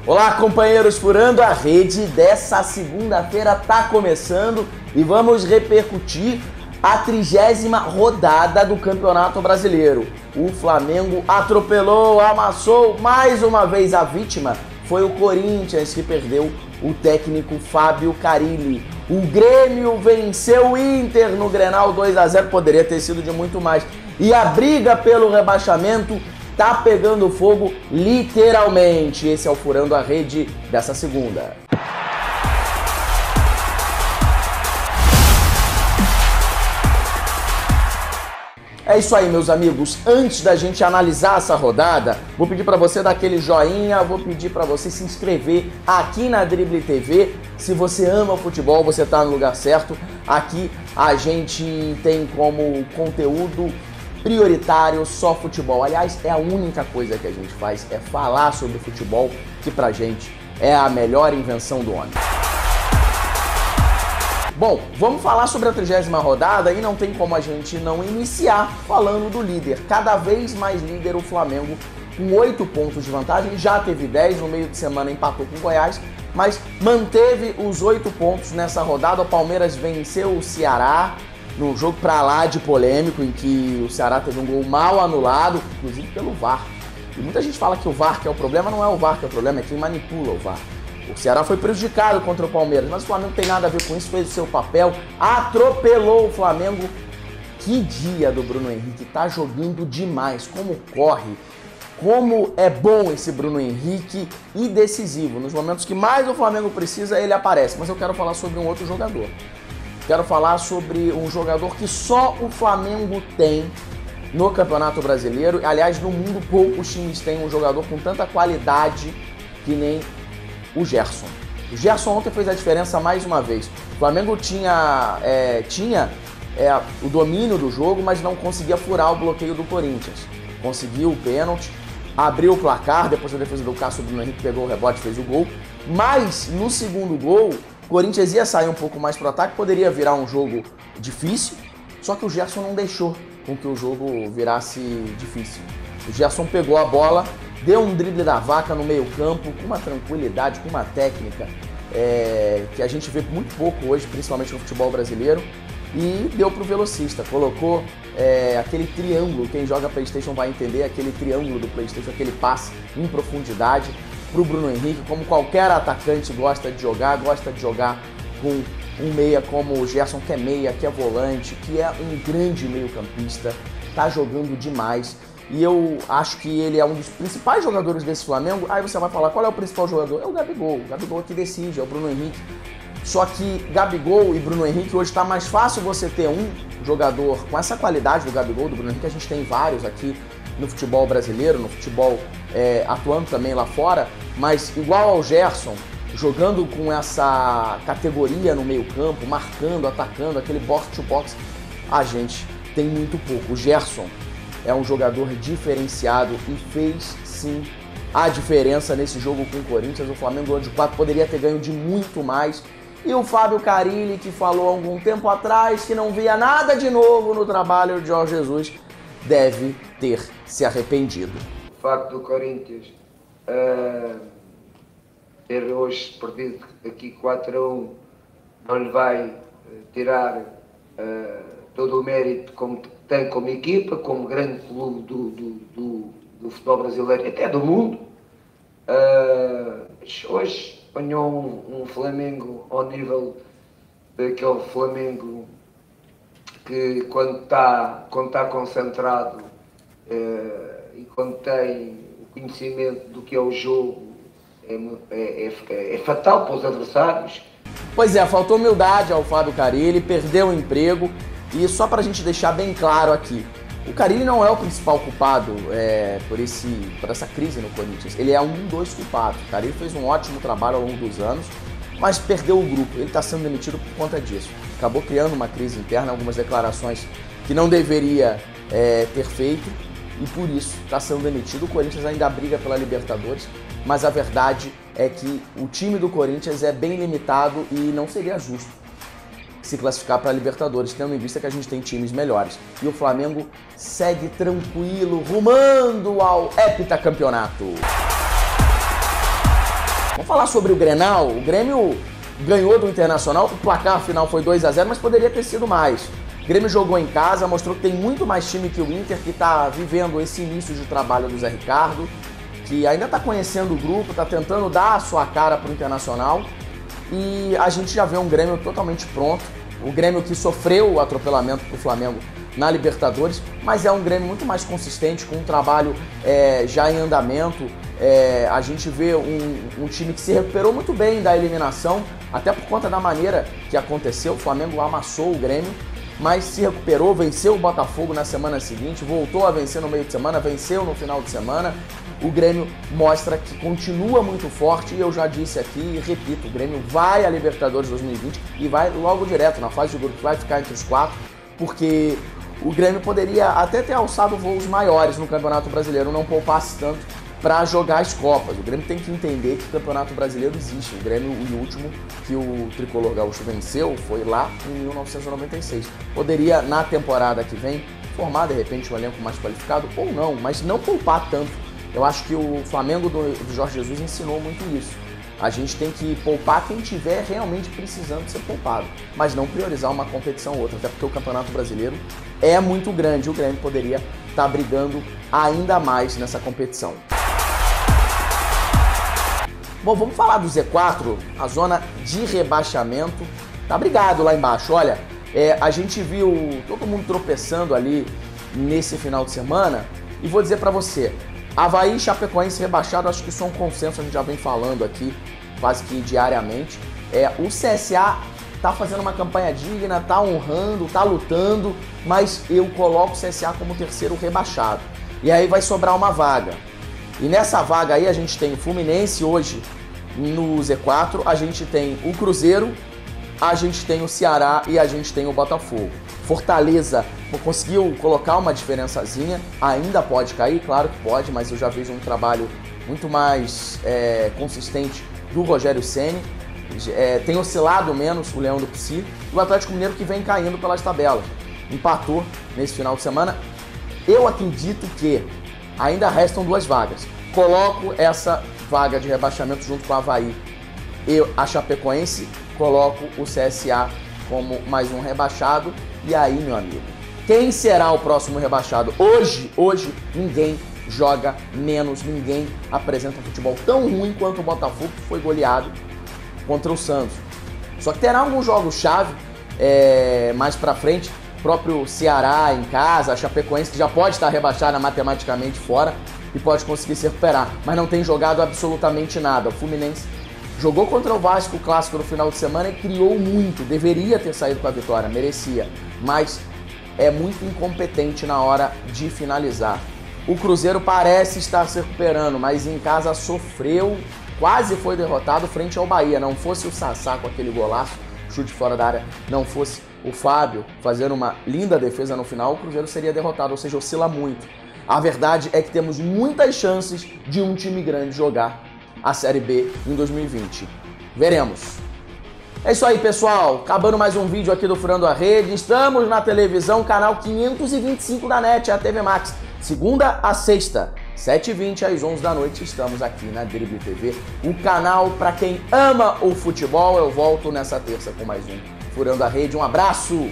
Olá, companheiros, furando a rede dessa segunda-feira tá começando e vamos repercutir a 30ª rodada do Campeonato Brasileiro. O Flamengo atropelou, amassou mais uma vez. A vítima foi o Corinthians, que perdeu o técnico Fábio Carille. O Grêmio venceu o Inter no Grenal 2-0, poderia ter sido de muito mais. E a briga pelo rebaixamento tá pegando fogo literalmente. Esse é o Furando a Rede dessa segunda. É isso aí, meus amigos. Antes da gente analisar essa rodada, vou pedir para você dar aquele joinha, vou pedir para você se inscrever aqui na Drible TV. Se você ama futebol, você tá no lugar certo. Aqui a gente tem como conteúdo prioritário só futebol. Aliás, é a única coisa que a gente faz, é falar sobre futebol, que pra gente é a melhor invenção do homem. Bom, vamos falar sobre a 30ª rodada e não tem como a gente não iniciar falando do líder. Cada vez mais líder o Flamengo, com 8 pontos de vantagem, já teve 10, no meio de semana empatou com o Goiás, mas manteve os 8 pontos nessa rodada. O Palmeiras venceu o Ceará, num jogo pra lá de polêmico, em que o Ceará teve um gol mal anulado, inclusive pelo VAR. E muita gente fala que o VAR que é o problema, não é o VAR que é o problema, é quem manipula o VAR. O Ceará foi prejudicado contra o Palmeiras, mas o Flamengo não tem nada a ver com isso, fez o seu papel, atropelou o Flamengo. Que dia do Bruno Henrique, tá jogando demais, como corre, como é bom esse Bruno Henrique e decisivo. Nos momentos que mais o Flamengo precisa, ele aparece. Mas eu quero falar sobre um outro jogador. Quero falar sobre um jogador que só o Flamengo tem no Campeonato Brasileiro. Aliás, no mundo poucos times têm um jogador com tanta qualidade que nem o Gerson. O Gerson ontem fez a diferença mais uma vez. O Flamengo tinha o domínio do jogo, mas não conseguia furar o bloqueio do Corinthians. Conseguiu o pênalti, abriu o placar, depois da defesa do Cássio, o Bruno Henrique pegou o rebote e fez o gol. Mas no segundo gol, o Corinthians ia sair um pouco mais pro ataque, poderia virar um jogo difícil, só que o Gerson não deixou com que o jogo virasse difícil. O Gerson pegou a bola, deu um drible da vaca no meio campo, com uma tranquilidade, com uma técnica que a gente vê muito pouco hoje, principalmente no futebol brasileiro, e deu pro velocista, colocou aquele triângulo, quem joga PlayStation vai entender, aquele triângulo do PlayStation, aquele passe em profundidade pro Bruno Henrique, como qualquer atacante gosta de jogar com um meia como o Gerson, que é meia, que é volante, que é um grande meio-campista, tá jogando demais. E eu acho que ele é um dos principais jogadores desse Flamengo. Aí você vai falar, qual é o principal jogador? É o Gabigol. O Gabigol que decide, é o Bruno Henrique. Só que Gabigol e Bruno Henrique, hoje está mais fácil você ter um jogador com essa qualidade do Gabigol, do Bruno Henrique. A gente tem vários aqui no futebol brasileiro, no futebol atuando também lá fora. Mas igual ao Gerson, jogando com essa categoria no meio campo, marcando, atacando, aquele box-to-box, a gente tem muito pouco. O Gerson é um jogador diferenciado e fez sim a diferença nesse jogo com o Corinthians. O Flamengo ganhou de 4, poderia ter ganho de muito mais. E o Fábio Carille, que falou há algum tempo atrás que não via nada de novo no trabalho de Jorge Jesus, deve ter se arrependido. O facto do Corinthians ter hoje perdido aqui 4-1 não lhe vai tirar todo o mérito como tem como equipa, como grande clube do futebol brasileiro, até do mundo. Hoje apanhou um Flamengo ao nível daquele Flamengo que quando está concentrado e quando tem o conhecimento do que é o jogo, é fatal para os adversários. Pois é, faltou humildade ao Fábio Carille, perdeu o emprego. E só pra gente deixar bem claro aqui, o Carille não é o principal culpado por essa crise no Corinthians. Ele é um dos culpados. O Carille fez um ótimo trabalho ao longo dos anos, mas perdeu o grupo. Ele está sendo demitido por conta disso. Acabou criando uma crise interna, algumas declarações que não deveria ter feito, e por isso está sendo demitido. O Corinthians ainda briga pela Libertadores, mas a verdade é que o time do Corinthians é bem limitado e não seria justo se classificar para a Libertadores, tendo em vista que a gente tem times melhores. E o Flamengo segue tranquilo, rumando ao heptacampeonato. Vamos falar sobre o Grenal. O Grêmio ganhou do Internacional, o placar final foi 2-0, mas poderia ter sido mais. O Grêmio jogou em casa, mostrou que tem muito mais time que o Inter, que está vivendo esse início de trabalho do Zé Ricardo, que ainda está conhecendo o grupo, está tentando dar a sua cara para o Internacional, e a gente já vê um Grêmio totalmente pronto. O Grêmio que sofreu o atropelamento para o Flamengo na Libertadores, mas é um Grêmio muito mais consistente, com um trabalho já em andamento. A gente vê um time que se recuperou muito bem da eliminação, até por conta da maneira que aconteceu. O Flamengo amassou o Grêmio, mas se recuperou, venceu o Botafogo na semana seguinte, voltou a vencer no meio de semana, venceu no final de semana. O Grêmio mostra que continua muito forte, e eu já disse aqui e repito, o Grêmio vai à Libertadores 2020 e vai logo direto na fase de grupo, vai ficar entre os 4, porque o Grêmio poderia até ter alçado voos maiores no Campeonato Brasileiro, não poupasse tanto para jogar as Copas. O Grêmio tem que entender que o Campeonato Brasileiro existe. O Grêmio, o último que o Tricolor Gaúcho venceu foi lá em 1996. Poderia, na temporada que vem, formar de repente um elenco mais qualificado ou não, mas não poupar tanto. Eu acho que o Flamengo do Jorge Jesus ensinou muito isso. A gente tem que poupar quem estiver realmente precisando ser poupado, mas não priorizar uma competição ou outra, até porque o Campeonato Brasileiro é muito grande. O Grêmio poderia estar brigando ainda mais nessa competição. Bom, vamos falar do Z4, a zona de rebaixamento. Tá brigado lá embaixo. Olha, a gente viu todo mundo tropeçando ali nesse final de semana, e vou dizer pra você, Avaí e Chapecoense rebaixado, acho que isso é um consenso, a gente já vem falando aqui quase que diariamente. O CSA tá fazendo uma campanha digna, tá honrando, tá lutando, mas eu coloco o CSA como terceiro rebaixado. E aí vai sobrar uma vaga. E nessa vaga aí a gente tem o Fluminense hoje no Z4, a gente tem o Cruzeiro, a gente tem o Ceará e a gente tem o Botafogo. Fortaleza conseguiu colocar uma diferençazinha, ainda pode cair, claro que pode, mas eu já vejo um trabalho muito mais consistente do Rogério Ceni. Tem oscilado menos o Leão do Psi, e o Atlético Mineiro que vem caindo pelas tabelas. Empatou nesse final de semana. Eu acredito que ainda restam 2 vagas. Coloco essa vaga de rebaixamento junto com a Avaí e a Chapecoense, coloco o CSA como mais um rebaixado. E aí, meu amigo, quem será o próximo rebaixado? Hoje ninguém joga menos, ninguém apresenta um futebol tão ruim quanto o Botafogo, que foi goleado contra o Santos. Só que terá alguns jogos-chave mais pra frente, o próprio Ceará em casa, a Chapecoense, que já pode estar rebaixada matematicamente fora e pode conseguir se recuperar, mas não tem jogado absolutamente nada. O Fluminense jogou contra o Vasco, o clássico, no final de semana, e criou muito, deveria ter saído com a vitória, merecia, mas é muito incompetente na hora de finalizar. O Cruzeiro parece estar se recuperando, mas em casa sofreu, quase foi derrotado frente ao Bahia. Não fosse o Sassá com aquele golaço, chute fora da área, não fosse o Fábio fazendo uma linda defesa no final, o Cruzeiro seria derrotado, ou seja, oscila muito. A verdade é que temos muitas chances de um time grande jogar a Série B em 2020. Veremos. É isso aí, pessoal. Acabando mais um vídeo aqui do Furando a Rede. Estamos na televisão, canal 525 da NET, a TV Max. Segunda a sexta, 7h20 às 11 da noite, estamos aqui na Drible TV, o canal para quem ama o futebol. Eu volto nessa terça com mais um Furando a Rede. Um abraço!